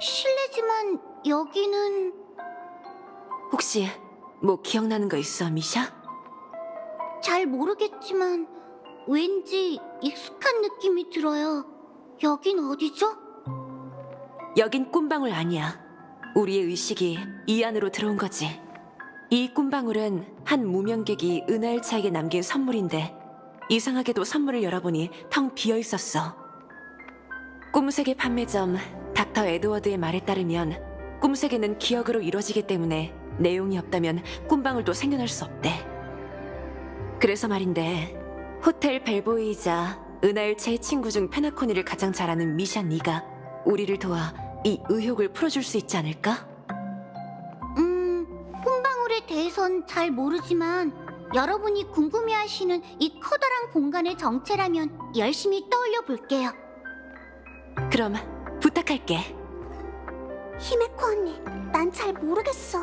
실례지만 여기는... 혹시 뭐 기억나는 거 있어, 미샤? 잘 모르겠지만 왠지 익숙한 느낌이 들어요. 여긴 어디죠? 여긴 꿈방울 아니야. 우리의 의식이 이 안으로 들어온 거지. 이 꿈방울은 한 무명객이 은하열차에게 남긴 선물인데 이상하게도 선물을 열어보니 텅 비어 있었어. 꿈세계 판매점 닥터 에드워드의 말에 따르면 꿈세계는 기억으로 이루어지기 때문에 내용이 없다면 꿈방울도 생겨날 수 없대. 그래서 말인데 호텔 벨보이이자 은하열차의 친구 중 페나코니를 가장 잘 아는 미샤 네가 우리를 도와 이 의혹을 풀어줄 수 있지 않을까? 꿈방울에 대해선 잘 모르지만 여러분이 궁금해하시는 이 커다란 공간의 정체라면 열심히 떠올려 볼게요. 그럼 부탁할게. 히메코 언니, 난 잘 모르겠어.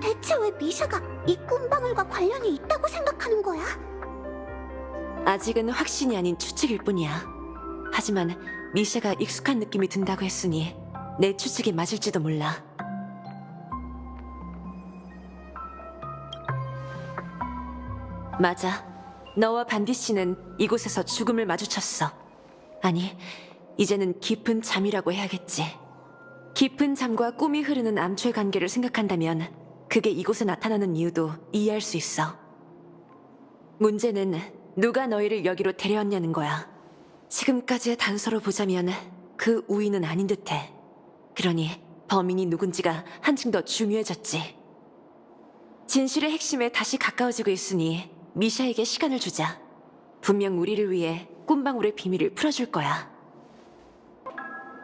대체 왜 미샤가 이 꿈방울과 관련이 있다고 생각하는 거야? 아직은 확신이 아닌 추측일 뿐이야. 하지만 미샤가 익숙한 느낌이 든다고 했으니 내 추측이 맞을지도 몰라. 맞아. 너와 반디 씨는 이곳에서 죽음을 마주쳤어. 아니, 이제는 깊은 잠이라고 해야겠지. 깊은 잠과 꿈이 흐르는 암초의 관계를 생각한다면 그게 이곳에 나타나는 이유도 이해할 수 있어. 문제는 누가 너희를 여기로 데려왔냐는 거야. 지금까지의 단서로 보자면 그 우위는 아닌 듯해. 그러니 범인이 누군지가 한층 더 중요해졌지. 진실의 핵심에 다시 가까워지고 있으니 미샤에게 시간을 주자. 분명 우리를 위해 꿈방울의 비밀을 풀어줄 거야.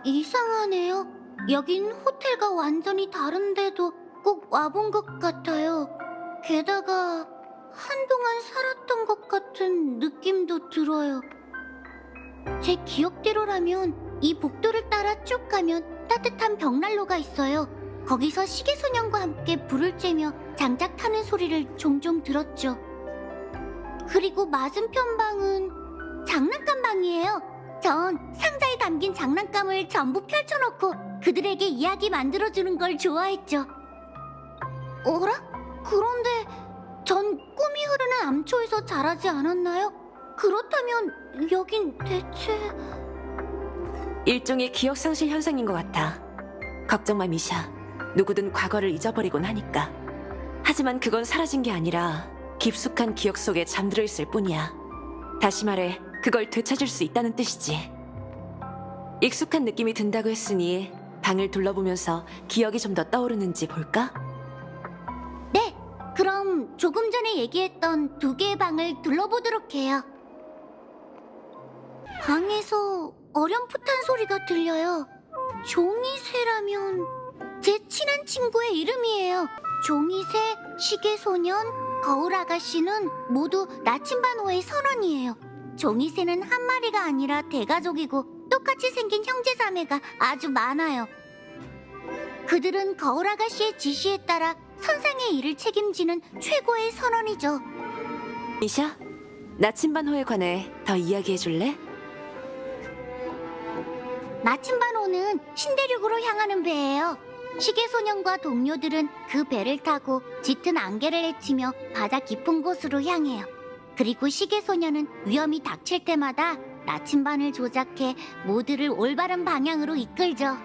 이상하네요. 여긴 호텔과 완전히 다른데도 꼭 와본 것 같아요. 게다가 한동안 살았던 것 같은 느낌도 들어요. 제 기억대로라면 이 복도를 따라 쭉 가면 따뜻한 벽난로가 있어요. 거기서 시계소년과 함께 불을 쬐며 장작 타는 소리를 종종 들었죠. 그리고 맞은편 방은 장난감 방이에요. 전 상자에 담긴 장난감을 전부 펼쳐놓고 그들에게 이야기 만들어주는 걸 좋아했죠. 어라? 그런데 전 꿈이 흐르는 암초에서 자라지 않았나요? 그렇다면 여긴 대체... 일종의 기억상실 현상인 것 같아. 걱정 마, 미샤. 누구든 과거를 잊어버리곤 하니까. 하지만 그건 사라진 게 아니라 깊숙한 기억 속에 잠들어 있을 뿐이야. 다시 말해, 그걸 되찾을 수 있다는 뜻이지. 익숙한 느낌이 든다고 했으니 방을 둘러보면서 기억이 좀 더 떠오르는지 볼까? 네, 그럼 조금 전에 얘기했던 두 개의 방을 둘러보도록 해요. 방에서 어렴풋한 소리가 들려요. 종이새라면 제 친한 친구의 이름이에요. 종이새, 시계소년, 거울아가씨는 모두 나침반호의 선원이에요. 종이새는 한 마리가 아니라 대가족이고 똑같이 생긴 형제자매가 아주 많아요. 그들은 거울아가씨의 지시에 따라 선상의 일을 책임지는 최고의 선원이죠. 미샤, 나침반호에 관해 더 이야기해 줄래? 나침반호는 신대륙으로 향하는 배예요. 시계소년과 동료들은 그 배를 타고 짙은 안개를 헤치며 바다 깊은 곳으로 향해요. 그리고 시계소년은 위험이 닥칠 때마다 나침반을 조작해 모두를 올바른 방향으로 이끌죠.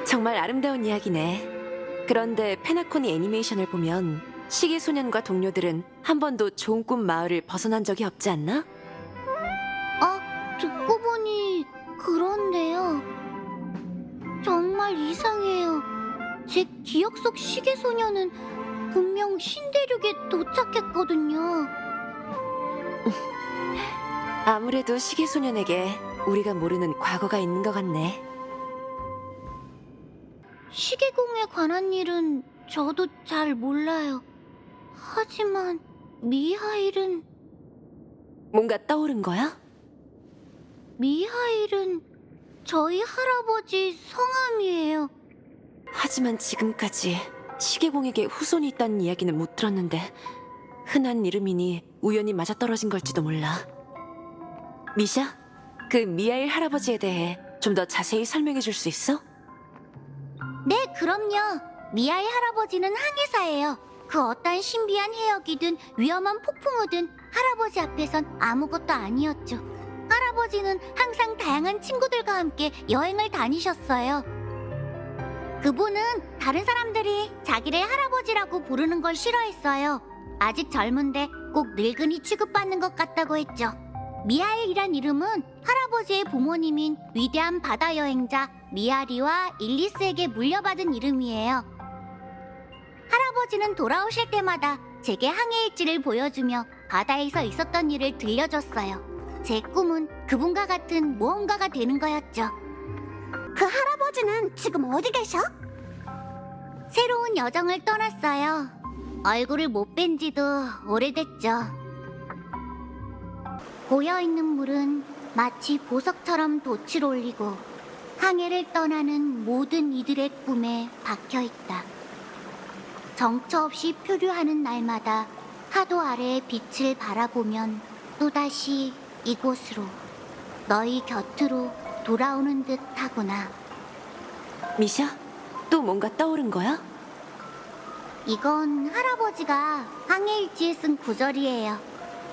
정말 아름다운 이야기네. 그런데 페나코니 애니메이션을 보면 시계소년과 동료들은 한 번도 좋은 꿈 마을을 벗어난 적이 없지 않나? 듣고 보니 그런데요. 정말 이상해요. 제 기억 속 시계소년은 분명 신대륙에 도착했거든요. 아무래도 시계소년에게 우리가 모르는 과거가 있는 것 같네. 시계공에 관한 일은 저도 잘 몰라요. 하지만 미하일은... 뭔가 떠오른 거야? 미하일은 저희 할아버지 성함이에요. 하지만 지금까지 시계공에게 후손이 있다는 이야기는 못 들었는데 흔한 이름이니 우연히 맞아떨어진 걸지도 몰라. 미샤, 그 미하일 할아버지에 대해 좀 더 자세히 설명해 줄 수 있어? 네, 그럼요. 미아의 할아버지는 항해사예요. 그 어떤 신비한 해역이든 위험한 폭풍우든 할아버지 앞에선 아무것도 아니었죠. 할아버지는 항상 다양한 친구들과 함께 여행을 다니셨어요. 그분은 다른 사람들이 자기를 할아버지라고 부르는 걸 싫어했어요. 아직 젊은데 꼭 늙은이 취급받는 것 같다고 했죠. 미하엘이란 이름은 할아버지의 부모님인 위대한 바다 여행자 미아리와 일리스에게 물려받은 이름이에요. 할아버지는 돌아오실 때마다 제게 항해 일지를 보여주며 바다에서 있었던 일을 들려줬어요. 제 꿈은 그분과 같은 모험가가 되는 거였죠. 그 할아버지는 지금 어디 계셔? 새로운 여정을 떠났어요. 얼굴을 못 뵌 지도 오래됐죠. 고여있는 물은 마치 보석처럼 돛을 올리고 항해를 떠나는 모든 이들의 꿈에 박혀있다. 정처 없이 표류하는 날마다 파도 아래의 빛을 바라보면 또다시 이곳으로, 너희 곁으로 돌아오는 듯 하구나. 미샤, 또 뭔가 떠오른 거야? 이건 할아버지가 항해일지에 쓴 구절이에요.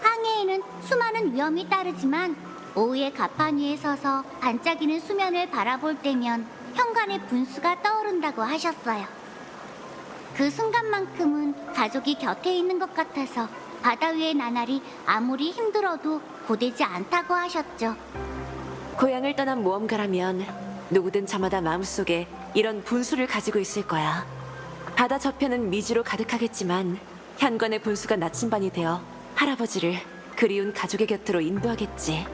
항해에는 수많은 위험이 따르지만 오후에 갑판 위에 서서 반짝이는 수면을 바라볼 때면 현관의 분수가 떠오른다고 하셨어요. 그 순간만큼은 가족이 곁에 있는 것 같아서 바다 위의 나날이 아무리 힘들어도 고되지 않다고 하셨죠. 고향을 떠난 모험가라면 누구든 저마다 마음속에 이런 분수를 가지고 있을 거야. 바다 저편은 미지로 가득하겠지만 현관의 분수가 나침반이 되어 할아버지를 그리운 가족의 곁으로 인도하겠지.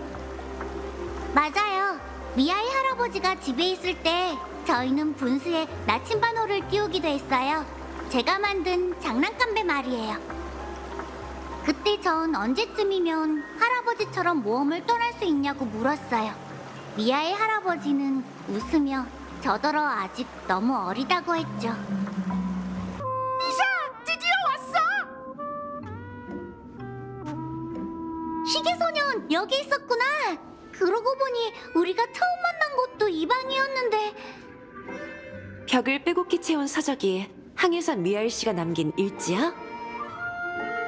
맞아요. 미아이 할아버지가 집에 있을 때 저희는 분수에 나침반호를 띄우기도 했어요. 제가 만든 장난감배 말이에요. 그때 전 언제쯤이면 할아버지처럼 모험을 떠날 수 있냐고 물었어요. 미아의 할아버지는 웃으며 저더러 아직 너무 어리다고 했죠. 미샤! 드디어 왔어! 시계소년 여기 있었구나. 그러고 보니 우리가 처음 만난 곳도 이 방이었는데. 벽을 빼곡히 채운 서적이 항해사 미알 씨가 남긴 일지야?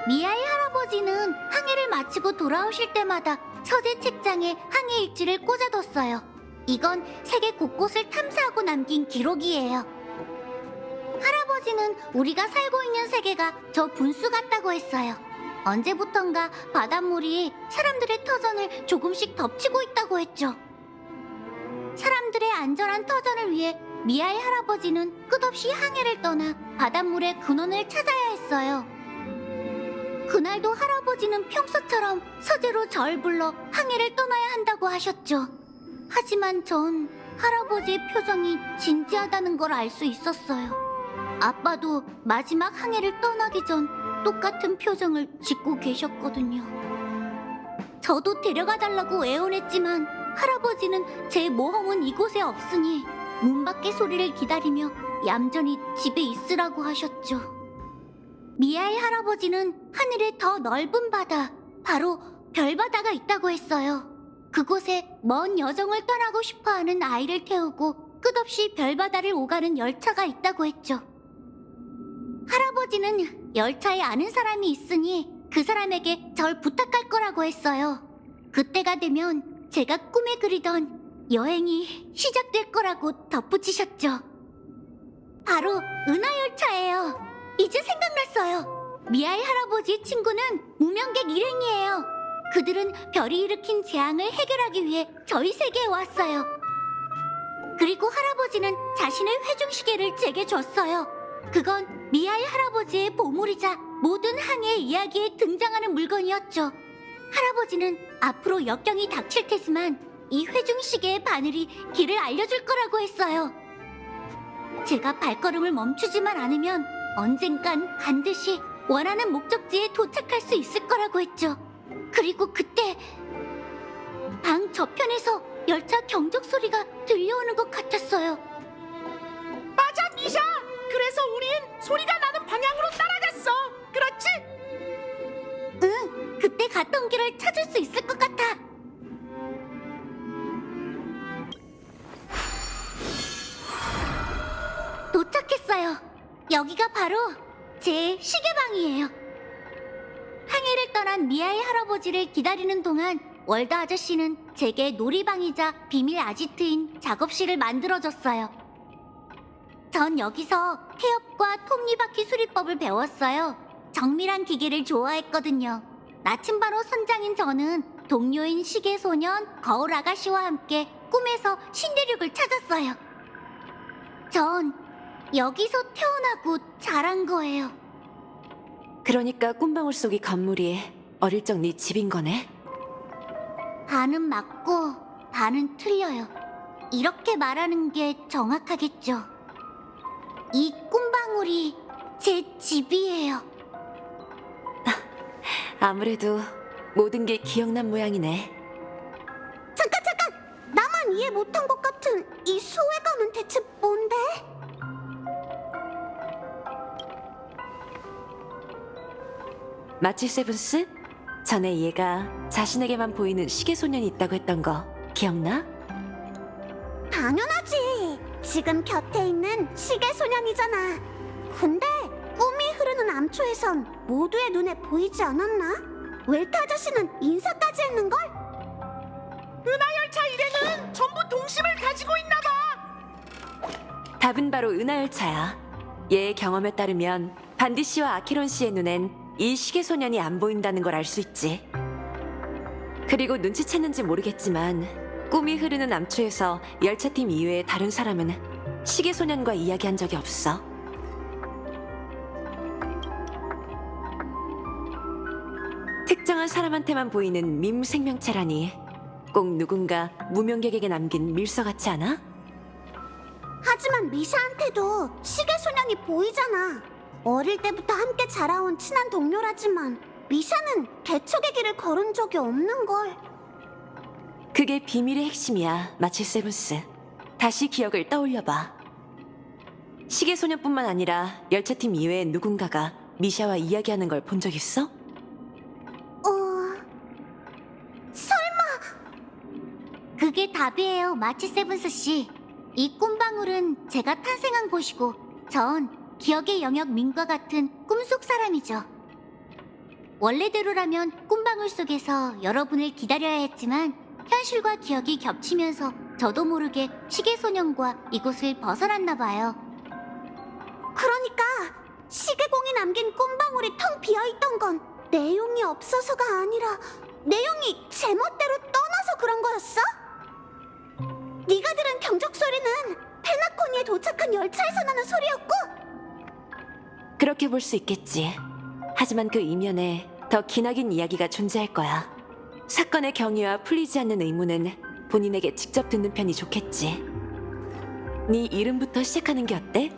미아의 할아버지는 항해를 마치고 돌아오실 때마다 서재 책장에 항해 일지를 꽂아뒀어요. 이건 세계 곳곳을 탐사하고 남긴 기록이에요. 할아버지는 우리가 살고 있는 세계가 저 분수 같다고 했어요. 언제부턴가 바닷물이 사람들의 터전을 조금씩 덮치고 있다고 했죠. 사람들의 안전한 터전을 위해 미아의 할아버지는 끝없이 항해를 떠나 바닷물의 근원을 찾아야 했어요. 그날도 할아버지는 평소처럼 서재로 절 불러 항해를 떠나야 한다고 하셨죠. 하지만 전 할아버지의 표정이 진지하다는 걸 알 수 있었어요. 아빠도 마지막 항해를 떠나기 전 똑같은 표정을 짓고 계셨거든요. 저도 데려가달라고 애원했지만 할아버지는 제 모험은 이곳에 없으니 문 밖의 소리를 기다리며 얌전히 집에 있으라고 하셨죠. 미아의 할아버지는 하늘의 더 넓은 바다, 바로 별바다가 있다고 했어요. 그곳에 먼 여정을 떠나고 싶어하는 아이를 태우고 끝없이 별바다를 오가는 열차가 있다고 했죠. 할아버지는 열차에 아는 사람이 있으니 그 사람에게 절 부탁할 거라고 했어요. 그때가 되면 제가 꿈에 그리던 여행이 시작될 거라고 덧붙이셨죠. 바로 은하열차예요. 이제 생각났어요. 미아의 할아버지의 친구는 무명객 일행이에요. 그들은 별이 일으킨 재앙을 해결하기 위해 저희 세계에 왔어요. 그리고 할아버지는 자신의 회중시계를 제게 줬어요. 그건 미아의 할아버지의 보물이자 모든 항해 이야기에 등장하는 물건이었죠. 할아버지는 앞으로 역경이 닥칠 테지만 이 회중시계의 바늘이 길을 알려줄 거라고 했어요. 제가 발걸음을 멈추지만 않으면 언젠간 반드시 원하는 목적지에 도착할 수 있을 거라고 했죠. 그리고 그때 방 저편에서 열차 경적 소리가 들려오는 것 같았어요. 맞아, 미샤! 그래서 우린 소리가 나는 방향으로 따라갔어. 그렇지? 응, 그때 갔던 길을 찾을 수 있을 것 같아. 도착했어요. 여기가 바로 제 시계방이에요. 항해를 떠난 미아의 할아버지를 기다리는 동안 월드 아저씨는 제게 놀이방이자 비밀 아지트인 작업실을 만들어줬어요. 전 여기서 태엽과 톱니바퀴 수리법을 배웠어요. 정밀한 기계를 좋아했거든요. 나침반호 선장인 저는 동료인 시계소년 거울 아가씨와 함께 꿈에서 신대륙을 찾았어요. 전 여기서 태어나고 자란 거예요. 그러니까 꿈방울 속의 건물이 어릴 적 네 집인 거네? 반은 맞고 반은 틀려요. 이렇게 말하는 게 정확하겠죠. 이 꿈방울이 제 집이에요. 아무래도 모든 게 기억난 모양이네. 잠깐! 나만 이해 못한 것 같은 이 소외감은 대체 뭔데? 마치 세븐스? 전에 얘가 자신에게만 보이는 시계소년이 있다고 했던 거 기억나? 당연하지. 지금 곁에 있는 시계소년이잖아. 근데 꿈이 흐르는 암초에선 모두의 눈에 보이지 않았나? 웰트 아저씨는 인사까지 했는걸? 은하열차 일행은 전부 동심을 가지고 있나봐. 답은 바로 은하열차야. 얘의 경험에 따르면 반디 씨와 아키론 씨의 눈엔 이 시계소년이 안 보인다는 걸 알 수 있지. 그리고 눈치챘는지 모르겠지만 꿈이 흐르는 암초에서 열차팀 이외의 다른 사람은 시계소년과 이야기한 적이 없어. 특정한 사람한테만 보이는 밈 생명체라니 꼭 누군가 무명객에게 남긴 밀서 같지 않아? 하지만 미샤한테도 시계소년이 보이잖아. 어릴 때부터 함께 자라온 친한 동료라지만 미샤는 개척의 길을 걸은 적이 없는걸. 그게 비밀의 핵심이야, 마치 세븐스. 다시 기억을 떠올려봐. 시계소년뿐만 아니라 열차팀 이외의 누군가가 미샤와 이야기하는 걸 본 적 있어? 그게 답이에요, 마치 세븐스 씨. 이 꿈방울은 제가 탄생한 곳이고 전 기억의 영역 민과 같은 꿈속 사람이죠. 원래대로라면 꿈방울 속에서 여러분을 기다려야 했지만 현실과 기억이 겹치면서 저도 모르게 시계소년과 이곳을 벗어났나 봐요. 그러니까 시계공이 남긴 꿈방울이 텅 비어있던 건 내용이 없어서가 아니라 내용이 제멋대로 떠나서 그런 거였어? 네가 들은 경적 소리는 페나코니에 도착한 열차에서 나는 소리였고? 그렇게 볼 수 있겠지. 하지만 그 이면에 더 기나긴 이야기가 존재할 거야. 사건의 경위와 풀리지 않는 의문은 본인에게 직접 듣는 편이 좋겠지. 네 이름부터 시작하는 게 어때?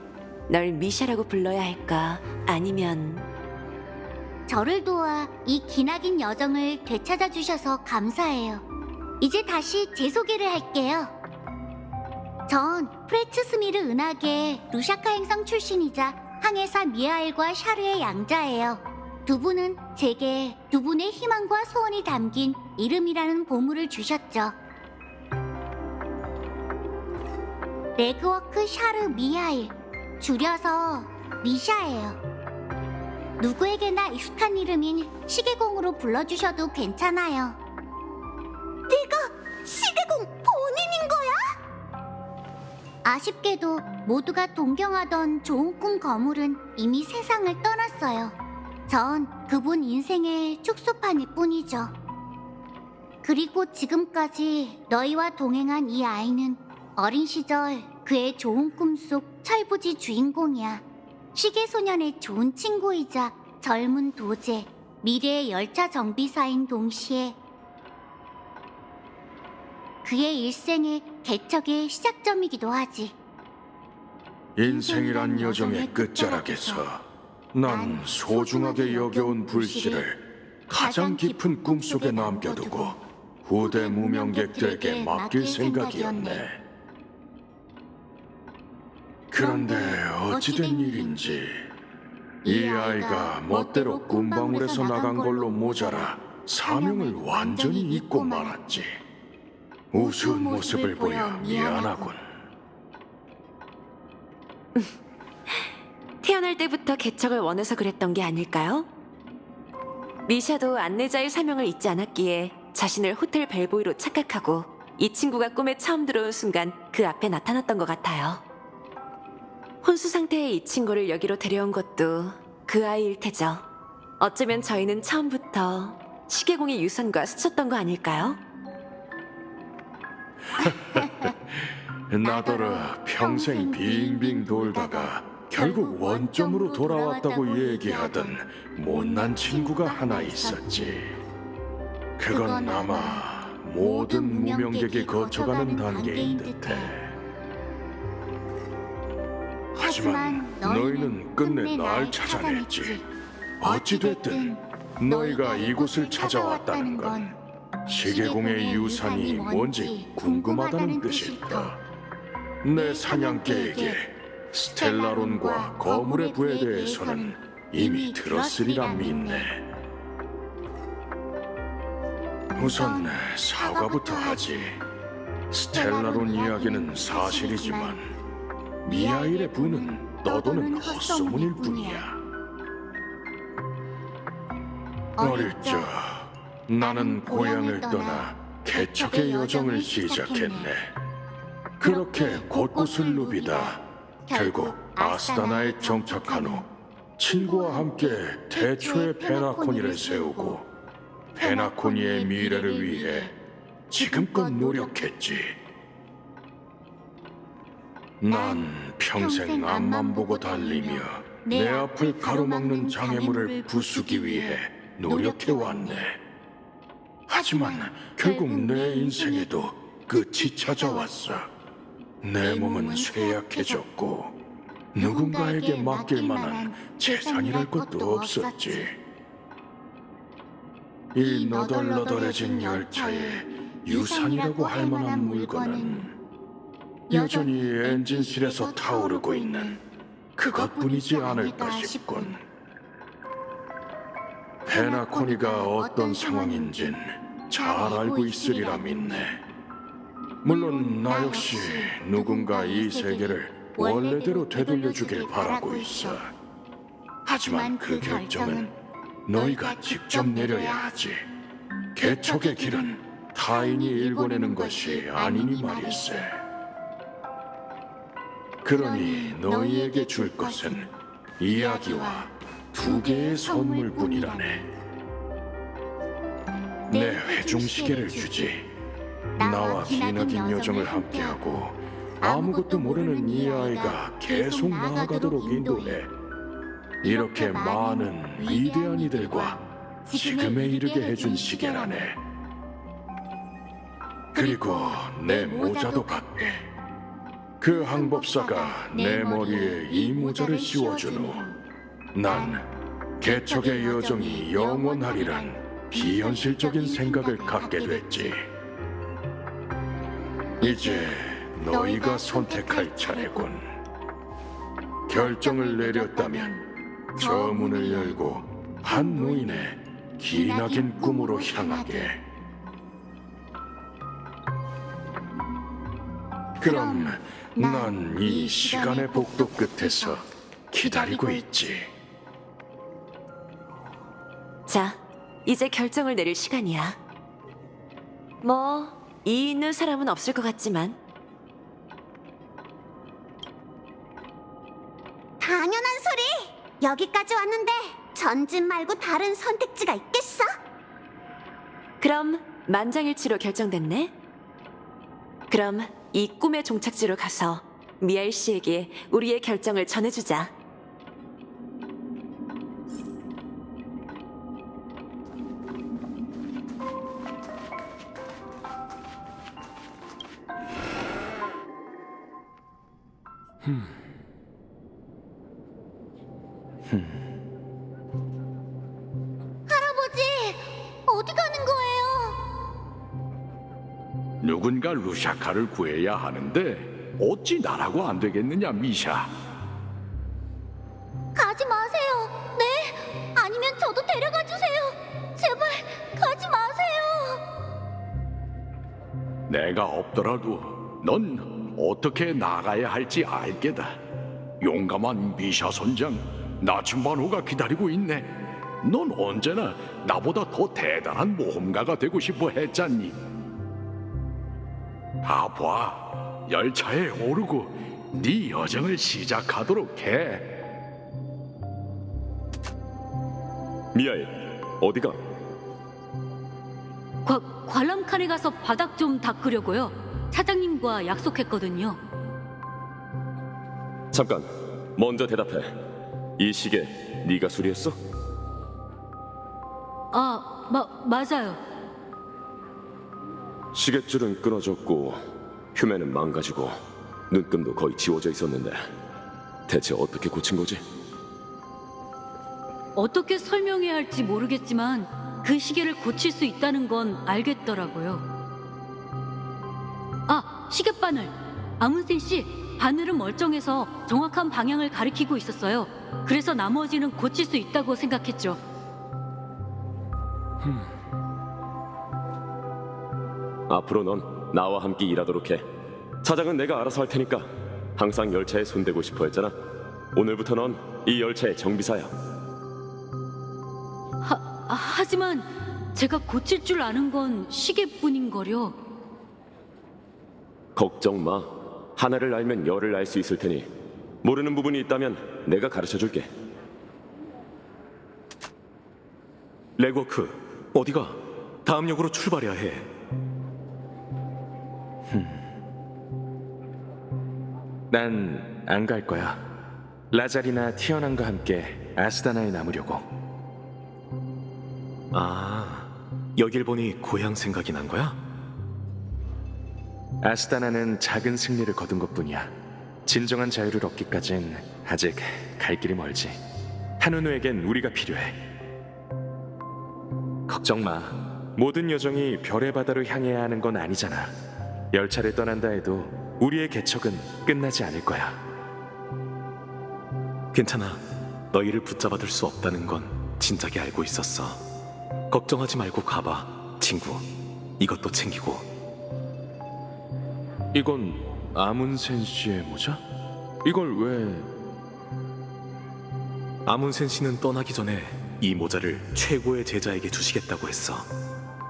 널 미샤라고 불러야 할까? 아니면... 저를 도와 이 기나긴 여정을 되찾아 주셔서 감사해요. 이제 다시 제 소개를 할게요. 전 프레츠 스미르 은하계 루샤카 행성 출신이자 항해사 미하엘과 샤르의 양자예요. 두 분은 제게 두 분의 희망과 소원이 담긴 이름이라는 보물을 주셨죠. 레그워크 샤르 미하일, 줄여서 미샤예요. 누구에게나 익숙한 이름인 시계공으로 불러주셔도 괜찮아요. 내가 시계공 본인인 거야? 아쉽게도 모두가 동경하던 좋은 꿈 거물은 이미 세상을 떠났어요. 전 그분 인생의 축소판일 뿐이죠. 그리고 지금까지 너희와 동행한 이 아이는 어린 시절 그의 좋은 꿈 속 철부지 주인공이야. 시계소년의 좋은 친구이자 젊은 도제, 미래의 열차 정비사인 동시에 그의 일생의 개척의 시작점이기도 하지. 인생이란 여정의 끝자락에서 난 소중하게 여겨온 불씨를 가장 깊은 꿈속에 남겨두고 후대 무명객들에게 맡길 생각이었네. 그런데 어찌된 일인지 이 아이가 멋대로 꿈방울에서 나간 걸로 모자라 사명을 완전히 잊고 말았지. 우스운 모습을 보여 미안하군. 태어날 때부터 개척을 원해서 그랬던 게 아닐까요? 미샤도 안내자의 사명을 잊지 않았기에 자신을 호텔 벨보이로 착각하고 이 친구가 꿈에 처음 들어온 순간 그 앞에 나타났던 것 같아요. 혼수 상태의 이 친구를 여기로 데려온 것도 그 아이일 테죠. 어쩌면 저희는 처음부터 시계공의 유산과 스쳤던 거 아닐까요? 나더러 평생 빙빙 돌다가 결국 원점으로 돌아왔다고 얘기하던 못난 친구가 하나 있었지. 그건 아마 모든 무명객이 거쳐가는 단계인 듯해. 하지만 너희는 끝내 날 찾아냈지. 어찌됐든 너희가 이곳을 찾아왔다는 건 시계공의 유산이 뭔지 궁금하다는 뜻일까. 내 사냥개에게 스텔라론과 거물의 부에 대해서는 이미 들었으리라 믿네. 우선 사과부터 하지. 스텔라론 이야기는 사실이지만 미하일의 부는 떠도는 헛소문일 뿐이야. 어릴 적 나는 고향을 떠나 개척의 여정을 시작했네. 그렇게 곳곳을 누비다 결국 아스타나에 정착한 후 친구와 함께 대초의 페나코니를 세우고 페나코니의 미래를 위해 지금껏 노력했지. 난 평생 앞만 보고 달리며 내 앞을 가로막는 장애물을 부수기 위해 노력해왔네. 하지만 결국 내 인생에도 끝이 찾아왔어. 내 몸은 쇠약해졌고 누군가에게 맡길 만한 재산이랄 것도 없었지. 이 너덜너덜해진 열차에 유산이라고 할 만한 물건은 여전히 엔진실에서 타오르고 있는 그것뿐이지 않을까 싶군. 페나코니가 어떤 상황인진 잘 알고 있으리라 믿네. 물론 나 역시 누군가 이 세계를 원래대로 되돌려주길 바라고 있어. 하지만 그 결정은 너희가 직접 내려야 하지. 개척의 길은 타인이 일궈내는 것이 아니니 말일세. 그러니 너희에게 줄 것은 이야기와 2개의 선물뿐이라네. 내 회중시계를 주지. 나와 기나긴 여정을 함께하고 아무것도 모르는 이 아이가 계속 나아가도록 인도해. 이렇게 많은 위대한 이들과 지금에 이르게 해준 시계라네. 그리고 내 모자도 받게. 그 항법사가 내 머리에 이 모자를 씌워준 후 난 개척의 여정이 영원하리란 비현실적인 생각을 갖게 됐지. 이제 너희가 선택할 차례군. 결정을 내렸다면 저 문을 열고 한 노인의 기나긴 꿈으로 향하게. 그럼 난 이 시간의 복도 끝에서 기다리고 있지. 자, 이제 결정을 내릴 시간이야. 뭐, 이의 있는 사람은 없을 것 같지만 당연한 소리! 여기까지 왔는데 전진 말고 다른 선택지가 있겠어? 그럼 만장일치로 결정됐네? 그럼 이 꿈의 종착지로 가서 미알 씨에게 우리의 결정을 전해주자. 할아버지, 어디 가는 거예요? 누군가 루샤카를 구해야 하는데 어찌 나라고 안 되겠느냐, 미샤. 가지 마세요. 네? 아니면 저도 데려가 주세요. 제발 가지 마세요. 내가 없더라도 넌 어떻게 나가야 할지 알게다. 용감한 미샤 선장, 나침반호가 기다리고 있네. 넌 언제나 나보다 더 대단한 모험가가 되고 싶어 했잖니. 봐, 열차에 오르고 네 여정을 시작하도록 해. 미아일, 어디가? 관람칸에 가서 바닥 좀 닦으려고요. 사장님과 약속했거든요. 잠깐, 먼저 대답해. 이 시계 네가 수리했어? 맞아요. 시계줄은 끊어졌고 휴면은 망가지고 눈금도 거의 지워져 있었는데 대체 어떻게 고친 거지? 어떻게 설명해야 할지 모르겠지만 그 시계를 고칠 수 있다는 건 알겠더라고요. 시계바늘. 아문센 씨, 바늘은 멀쩡해서 정확한 방향을 가리키고 있었어요. 그래서 나머지는 고칠 수 있다고 생각했죠. 앞으로 넌 나와 함께 일하도록 해. 차장은 내가 알아서 할 테니까. 항상 열차에 손대고 싶어 했잖아. 오늘부터 넌 이 열차의 정비사야. 하지만 제가 고칠 줄 아는 건 시계뿐인걸요. 걱정 마. 하나를 알면 열을 알 수 있을 테니 모르는 부분이 있다면 내가 가르쳐 줄게. 레고크, 어디가? 다음 역으로 출발해야 해. 난 안 갈 거야. 라자리나 티어난과 함께 아스다나에 남으려고. 여길 보니 고향 생각이 난 거야? 아스다나는 작은 승리를 거둔 것뿐이야. 진정한 자유를 얻기까진 아직 갈 길이 멀지. 한우누에겐 우리가 필요해. 걱정 마. 모든 여정이 별의 바다로 향해야 하는 건 아니잖아. 열차를 떠난다 해도 우리의 개척은 끝나지 않을 거야. 괜찮아. 너희를 붙잡아둘 수 없다는 건 진작에 알고 있었어. 걱정하지 말고 가봐. 친구, 이것도 챙기고. 이건 아문센 씨의 모자? 이걸 왜... 아문센 씨는 떠나기 전에 이 모자를 최고의 제자에게 주시겠다고 했어.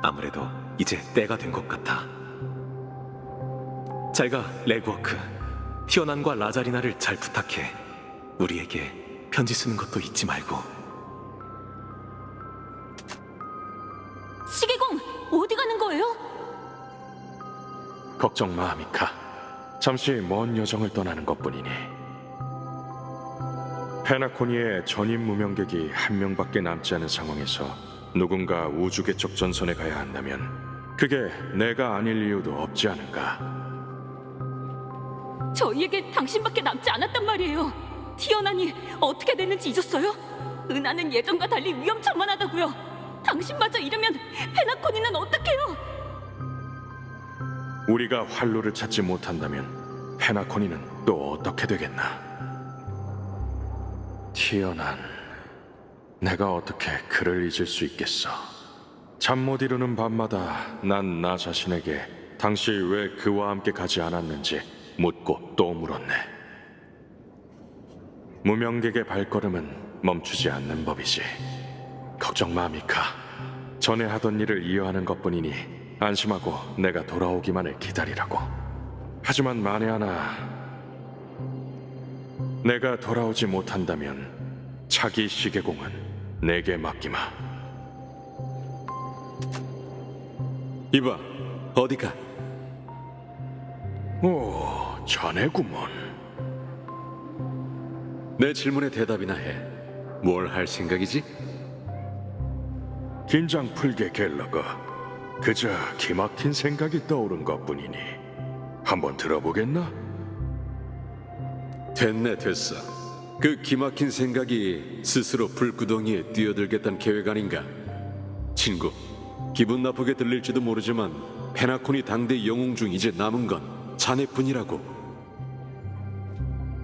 아무래도 이제 때가 된 것 같아. 잘 가, 레그워크. 티어난과 라자리나를 잘 부탁해. 우리에게 편지 쓰는 것도 잊지 말고. 시계공, 어디 가는 거예요? 걱정 마, 미카. 잠시 먼 여정을 떠나는 것뿐이니. 페나코니에 전임 무명객이 한 명밖에 남지 않은 상황에서 누군가 우주 개척 전선에 가야 한다면 그게 내가 아닐 이유도 없지 않은가. 저희에게 당신밖에 남지 않았단 말이에요. 티어난이 어떻게 됐는지 잊었어요? 은하는 예전과 달리 위험천만하다고요. 당신마저 이러면 페나코니는 어떡해요? 우리가 활로를 찾지 못한다면 페나코니는 또 어떻게 되겠나. 티어난, 내가 어떻게 그를 잊을 수 있겠어. 잠 못 이루는 밤마다 난 나 자신에게 당시 왜 그와 함께 가지 않았는지 묻고 또 물었네. 무명객의 발걸음은 멈추지 않는 법이지. 걱정 마, 미카. 전에 하던 일을 이어하는 것뿐이니 안심하고 내가 돌아오기만을 기다리라고. 하지만 만에 하나 내가 돌아오지 못한다면 차기 시계공은 내게 맡기마. 이봐, 어디가? 오, 자네구먼. 내 질문에 대답이나 해. 뭘 할 생각이지? 긴장 풀게, 갤러거. 그저 기막힌 생각이 떠오른 것뿐이니 한번 들어보겠나? 됐네, 됐어. 그 기막힌 생각이 스스로 불구덩이에 뛰어들겠다는 계획 아닌가? 친구, 기분 나쁘게 들릴지도 모르지만 페나코니 당대 영웅 중 이제 남은 건 자네뿐이라고.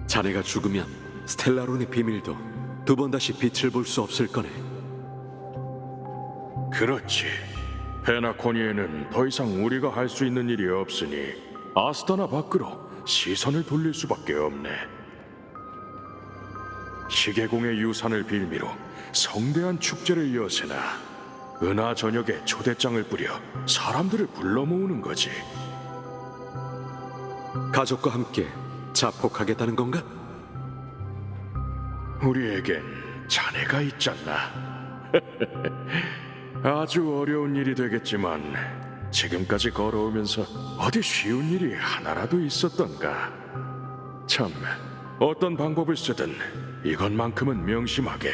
자네가 죽으면 스텔라론의 비밀도 두 번 다시 빛을 볼 수 없을 거네. 그렇지. 페나코니에는 더 이상 우리가 할 수 있는 일이 없으니 아스타나 밖으로 시선을 돌릴 수밖에 없네. 시계공의 유산을 빌미로 성대한 축제를 여세나 은하 저녁에 초대장을 뿌려 사람들을 불러 모으는 거지. 가족과 함께 자폭하겠다는 건가? 우리에겐 자네가 있잖아. 아주 어려운 일이 되겠지만 지금까지 걸어오면서 어디 쉬운 일이 하나라도 있었던가. 참, 어떤 방법을 쓰든 이것만큼은 명심하게.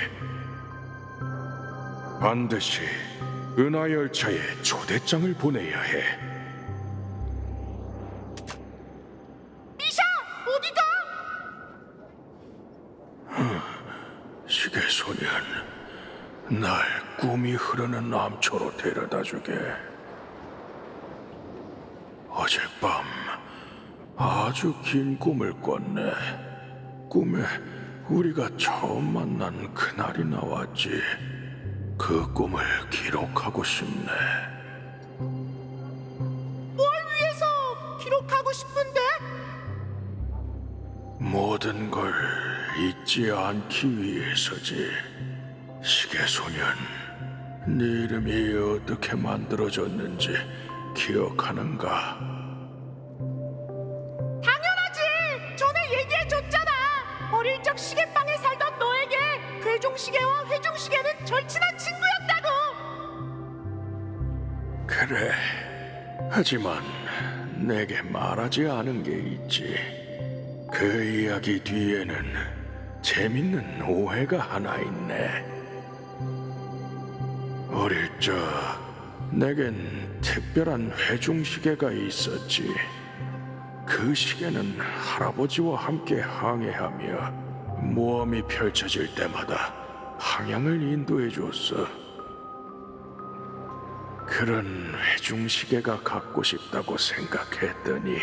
반드시 은하열차에 초대장을 보내야 해. 미샤, 어디가? 시계소년, 날 꿈이 흐르는 남초로 데려다주게. 어젯밤 아주 긴 꿈을 꿨네. 꿈에 우리가 처음 만난 그날이 나왔지. 그 꿈을 기록하고 싶네. 뭘 위해서 기록하고 싶은데? 모든 걸 잊지 않기 위해서지. 시계소년, 네 이름이 어떻게 만들어졌는지 기억하는가? 당연하지. 전에 얘기해줬잖아. 어릴 적 시계방에 살던 너에게 괴종시계와 회중시계는 절친한 친구였다고. 그래. 하지만 내게 말하지 않은 게 있지. 그 이야기 뒤에는 재밌는 오해가 하나 있네. 어릴 적 내겐 특별한 회중시계가 있었지. 그 시계는 할아버지와 함께 항해하며 모험이 펼쳐질 때마다 방향을 인도해 줬어. 그런 회중시계가 갖고 싶다고 생각했더니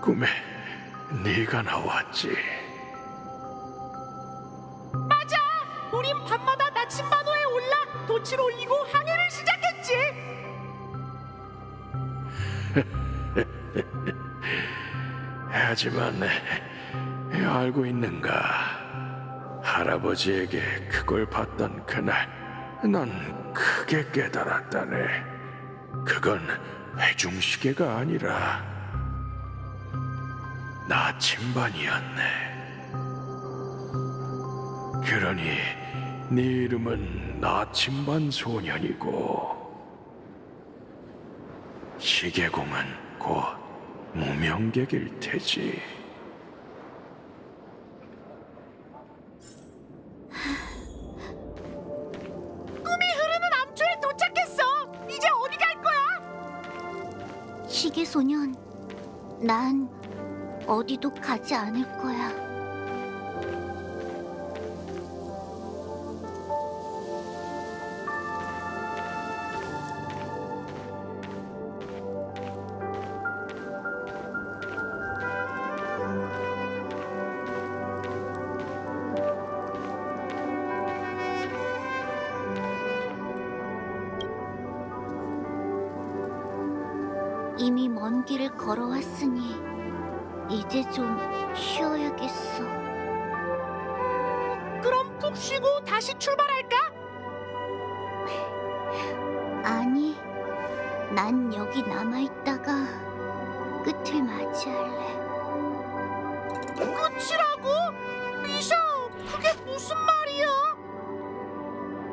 꿈에 네가 나왔지. 맞아. 우린 밤마다 나침반호에 올라 돛을 올리고 항해를 시작했지. 하지만 알고 있는가? 할아버지에게 그걸 봤던 그날 난 크게 깨달았다네. 그건 회중시계가 아니라 나침반이었네. 그러니 네 이름은 나침반 소년이고 시계공은 곧 무명객일 테지. 꿈이 흐르는 암초에 도착했어. 이제 어디 갈 거야? 시계소년, 난 어디도 가지 않을 거야. 이미 먼 길을 걸어왔으니 이제 좀 쉬어야겠어. 그럼 푹 쉬고 다시 출발할까? 아니, 난 여기 남아있다가 끝을 맞이할래. 끝이라고? 미샤, 그게 무슨 말이야?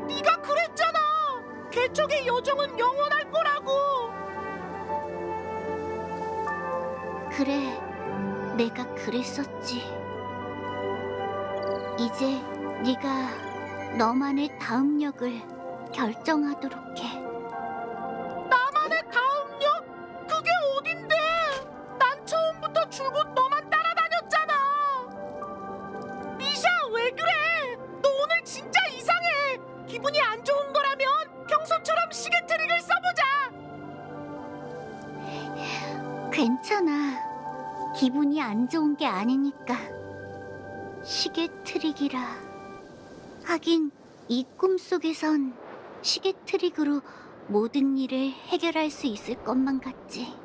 네가 그랬잖아. 개척의 여정은 영원할 거라고. 그래, 내가 그랬었지. 이제 네가 너만의 다음 역을 결정하도록 해. 나만의 다음 역? 그게 어딘데? 난 처음부터 줄곧 너만 따라다녔잖아. 미샤, 왜 그래? 너 오늘 진짜 이상해. 기분이 안 좋은 거라면 평소처럼 시계 트릭을 써보자. 괜찮아. 기분이 안 좋은 게 아니니까. 시계 트릭이라. 하긴 이 꿈속에선 시계 트릭으로 모든 일을 해결할 수 있을 것만 같지.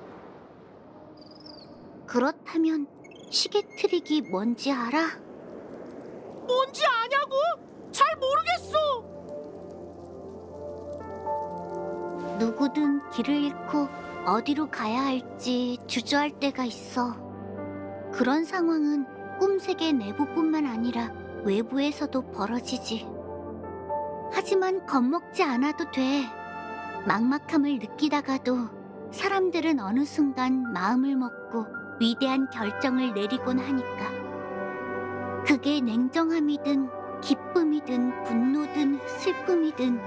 그렇다면 시계 트릭이 뭔지 알아? 뭔지 아냐고? 잘 모르겠어. 누구든 길을 잃고 어디로 가야 할지 주저할 때가 있어. 그런 상황은 꿈세계 내부뿐만 아니라 외부에서도 벌어지지. 하지만 겁먹지 않아도 돼. 막막함을 느끼다가도 사람들은 어느 순간 마음을 먹고 위대한 결정을 내리곤 하니까. 그게 냉정함이든 기쁨이든 분노든 슬픔이든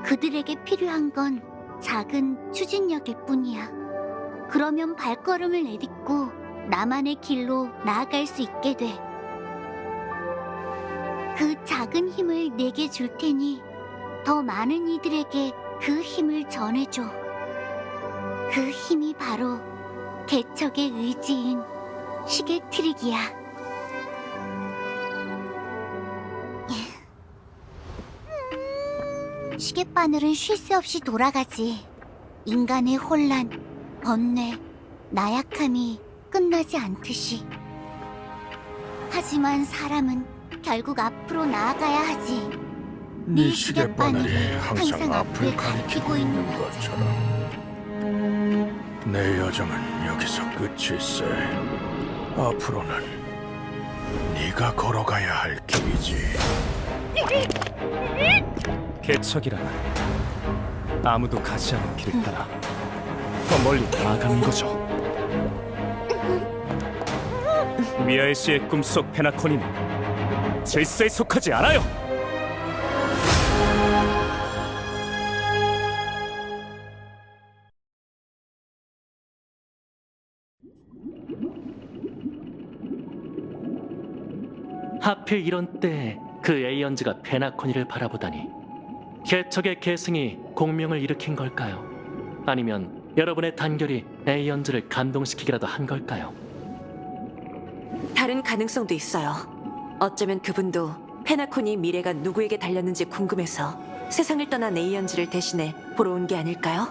그들에게 필요한 건 작은 추진력일 뿐이야. 그러면 발걸음을 내딛고 나만의 길로 나아갈 수 있게 돼. 그 작은 힘을 내게 줄 테니 더 많은 이들에게 그 힘을 전해줘. 그 힘이 바로 개척의 의지인 시계 트릭이야. 시계바늘은 쉴 새 없이 돌아가지. 인간의 혼란, 번뇌, 나약함이 끝나지 않듯이. 하지만 사람은 결국 앞으로 나아가야 하지. 네 시계바늘이 항상 앞을 가리키고 있는 것처럼 내 여정은 여기서 끝일세. 앞으로는 네가 걸어가야 할 길이지. 개척이란 아무도 가지 않은 길을 따라 더 멀리 나아가는 거죠. 미아엘 씨의 꿈속 페나코니는 질서에 속하지 않아요. 하필 이런 때에 그 에이언즈가 페나코니를 바라보다니. 개척의 계승이 공명을 일으킨 걸까요? 아니면 여러분의 단결이 에이언즈를 감동시키기라도 한 걸까요? 다른 가능성도 있어요. 어쩌면 그분도 페나콘이 미래가 누구에게 달렸는지 궁금해서 세상을 떠난 에이언즈를 대신해 보러 온 게 아닐까요?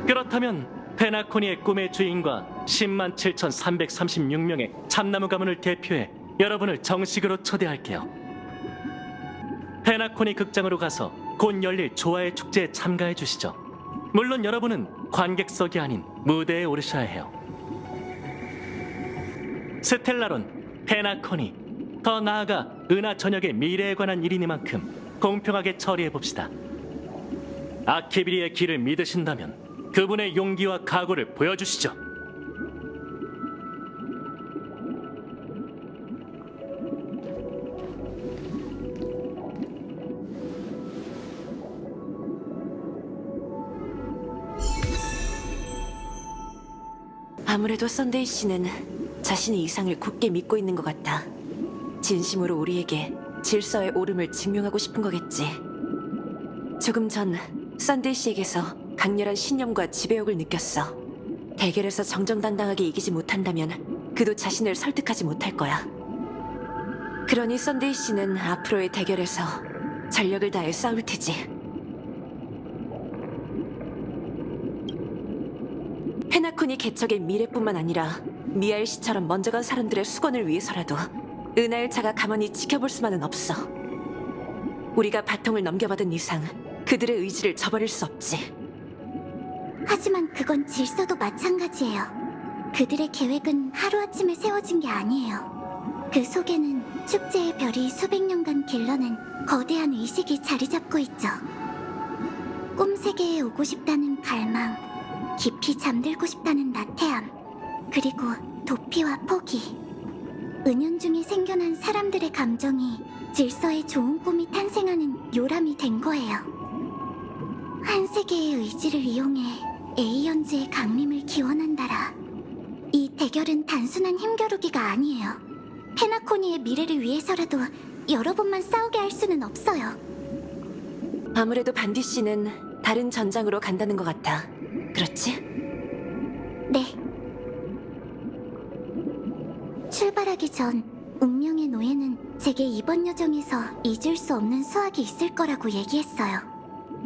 그렇다면 페나코니의 꿈의 주인과 107,336명의 참나무 가문을 대표해 여러분을 정식으로 초대할게요. 페나코니 극장으로 가서 곧 열릴 조화의 축제에 참가해 주시죠. 물론 여러분은 관객석이 아닌 무대에 오르셔야 해요. 스텔라론, 페나코니, 더 나아가 은하 전역의 미래에 관한 일이니만큼 공평하게 처리해 봅시다. 아케비리의 길을 믿으신다면 그분의 용기와 각오를 보여주시죠. 아무래도 썬데이 씨는 자신의 이상을 굳게 믿고 있는 것 같아. 진심으로 우리에게 질서의 오름을 증명하고 싶은 거겠지. 조금 전 썬데이 씨에게서 강렬한 신념과 지배욕을 느꼈어. 대결에서 정정당당하게 이기지 못한다면 그도 자신을 설득하지 못할 거야. 그러니 썬데이 씨는 앞으로의 대결에서 전력을 다해 싸울 테지. 페나콘이 개척의 미래뿐만 아니라 미아엘 씨처럼 먼저 간 사람들의 수건을 위해서라도 은하열차가 가만히 지켜볼 수만은 없어. 우리가 바통을 넘겨받은 이상 그들의 의지를 저버릴 수 없지. 하지만 그건 질서도 마찬가지예요. 그들의 계획은 하루아침에 세워진 게 아니에요. 그 속에는 축제의 별이 수백 년간 길러낸 거대한 의식이 자리 잡고 있죠. 꿈세계에 오고 싶다는 갈망, 깊이 잠들고 싶다는 나태함, 그리고 도피와 포기. 은연중에 생겨난 사람들의 감정이 질서의 좋은 꿈이 탄생하는 요람이 된 거예요. 한 세계의 의지를 이용해 에이언즈의 강림을 기원한다라. 이 대결은 단순한 힘겨루기가 아니에요. 페나코니의 미래를 위해서라도 여러 번만 싸우게 할 수는 없어요. 아무래도 반디 씨는 다른 전장으로 간다는 것 같아. 그렇지? 네. 출발하기 전 운명의 노예는 제게 이번 여정에서 잊을 수 없는 수학이 있을 거라고 얘기했어요.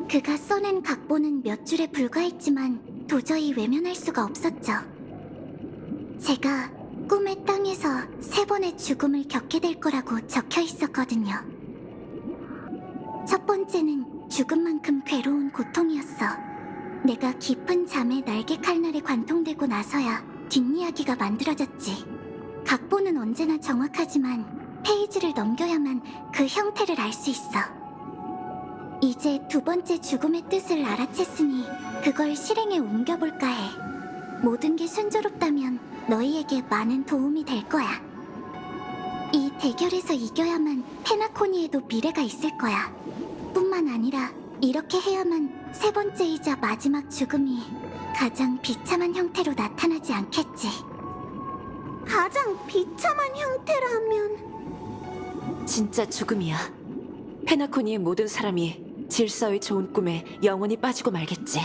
그가 써낸 각본은 몇 줄에 불과했지만 도저히 외면할 수가 없었죠. 제가 꿈의 땅에서 3번의 죽음을 겪게 될 거라고 적혀 있었거든요. 첫 번째는 죽음만큼 괴로운 고통이었어. 내가 깊은 잠에 날개 칼날에 관통되고 나서야 뒷이야기가 만들어졌지. 각본은 언제나 정확하지만 페이지를 넘겨야만 그 형태를 알 수 있어. 이제 2번째 죽음의 뜻을 알아챘으니 그걸 실행에 옮겨볼까 해. 모든 게 순조롭다면 너희에게 많은 도움이 될 거야. 이 대결에서 이겨야만 페나코니에도 미래가 있을 거야. 뿐만 아니라 이렇게 해야만 3번째이자 마지막 죽음이 가장 비참한 형태로 나타나지 않겠지. 가장 비참한 형태라면... 진짜 죽음이야. 페나코니의 모든 사람이 질서의 좋은 꿈에 영원히 빠지고 말겠지.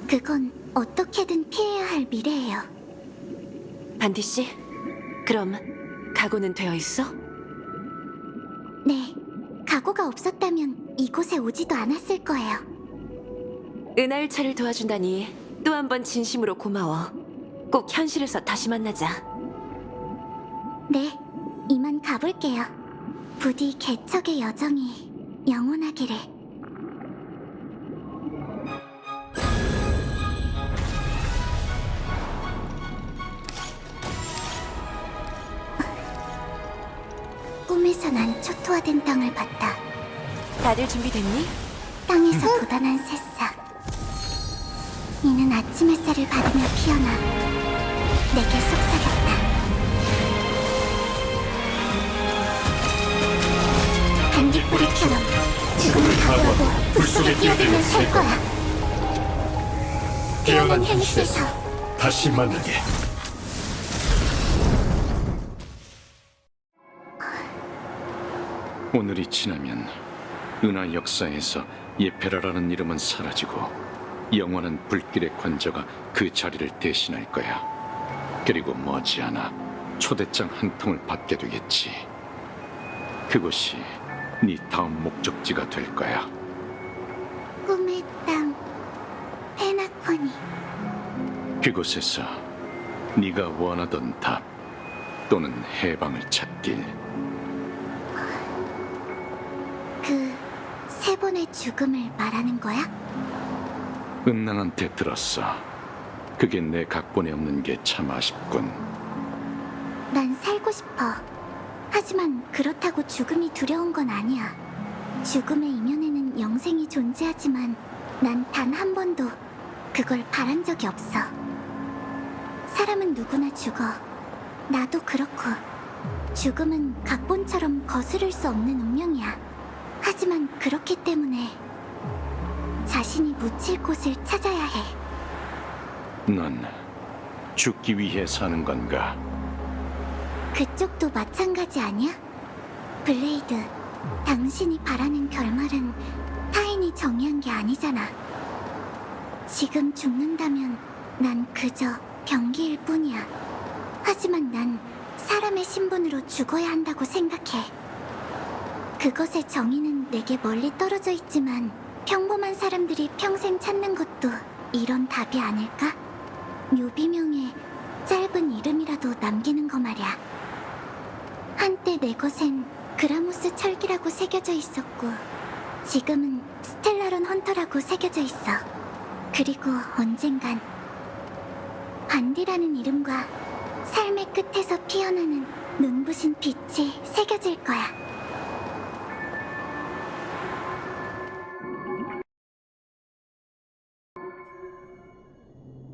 그건 어떻게든 피해야 할 미래예요. 반디 씨, 그럼 각오는 되어 있어? 네, 각오가 없었다면 이곳에 오지도 않았을 거예요. 은하열차를 도와준다니 또 한 번 진심으로 고마워. 꼭 현실에서 다시 만나자. 네, 이만 가볼게요. 부디 개척의 여정이 영원하기를. 꿈에서 난 초토화된 땅을 봤다. 다들 준비됐니? 땅에서 돋아난 새싹. 이는 아침 햇살을 받으며 피어나 내게 속삭였다. 반딧불이처럼 죽음을 각오하고 불 속에 뛰어들며 살 거야. 깨어난 현실에서 다시 만나게. 오늘이 지나면 은하 역사에서 예페라라는 이름은 사라지고 영원한 불길의 관저가 그 자리를 대신할 거야. 그리고 머지않아 초대장 한 통을 받게 되겠지. 그곳이 네 다음 목적지가 될 거야. 꿈의 땅 페나코니. 그곳에서 네가 원하던 답 또는 해방을 찾길. 그 3번의 죽음을 말하는 거야? 은낭한테 들었어. 그게 내 각본에 없는 게 참 아쉽군. 난 살고 싶어. 하지만 그렇다고 죽음이 두려운 건 아니야. 죽음의 이면에는 영생이 존재하지만 난 단 한 번도 그걸 바란 적이 없어. 사람은 누구나 죽어. 나도 그렇고. 죽음은 각본처럼 거스를 수 없는 운명이야. 하지만 그렇기 때문에 자신이 묻힐 곳을 찾아야 해. 넌 죽기 위해 사는 건가? 그쪽도 마찬가지 아니야? 블레이드, 당신이 바라는 결말은 타인이 정의한 게 아니잖아. 지금 죽는다면 난 그저 병기일 뿐이야. 하지만 난 사람의 신분으로 죽어야 한다고 생각해. 그것의 정의는 내게 멀리 떨어져 있지만 평범한 사람들이 평생 찾는 것도 이런 답이 아닐까? 묘비명의 짧은 이름이라도 남기는 거 말이야. 한때 내 것엔 그라모스 철기라고 새겨져 있었고 지금은 스텔라론 헌터라고 새겨져 있어. 그리고 언젠간 반디라는 이름과 삶의 끝에서 피어나는 눈부신 빛이 새겨질 거야.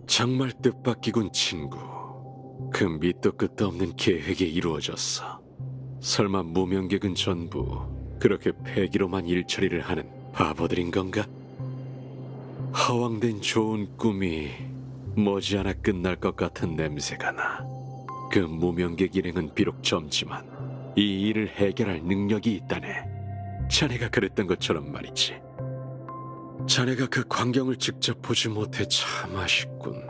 정말 뜻밖이군, 친구. 그 밑도 끝도 없는 계획이 이루어졌어. 설마 무명객은 전부 그렇게 패기로만 일처리를 하는 바보들인 건가? 허황된 좋은 꿈이 머지않아 끝날 것 같은 냄새가 나. 그 무명객 일행은 비록 젊지만 이 일을 해결할 능력이 있다네. 자네가 그랬던 것처럼 말이지. 자네가 그 광경을 직접 보지 못해 참 아쉽군.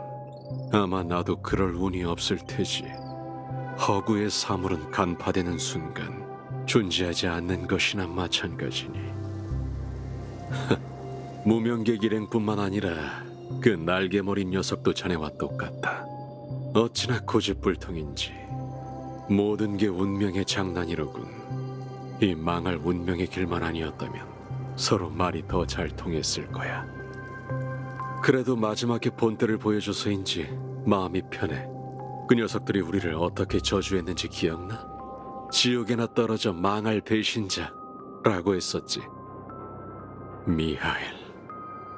아마 나도 그럴 운이 없을 테지. 허구의 사물은 간파되는 순간 존재하지 않는 것이나 마찬가지니. 무명객 일행뿐만 아니라 그 날개머리 녀석도 자네와 똑같다. 어찌나 고집불통인지 모든 게 운명의 장난이로군. 이 망할 운명의 길만 아니었다면 서로 말이 더 잘 통했을 거야. 그래도 마지막에 본때를 보여줘서인지 마음이 편해. 그 녀석들이 우리를 어떻게 저주했는지 기억나? 지옥에나 떨어져 망할 배신자라고 했었지.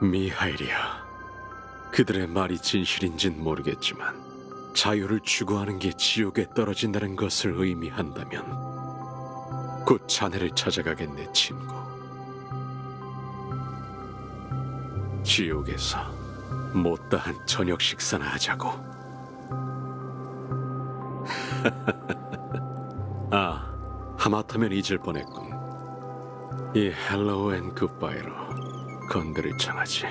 미하일이야. 그들의 말이 진실인진 모르겠지만 자유를 추구하는 게 지옥에 떨어진다는 것을 의미한다면 곧 자네를 찾아가겠네, 친구. 지옥에서 못다한 저녁 식사나 하자고. 아, 하마터면 잊을 뻔했군. 이 헬로우 앤 굿바이로 건드릴 청하지.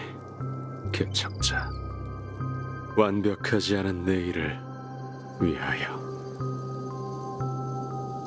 개척자. 완벽하지 않은 내일을 위하여.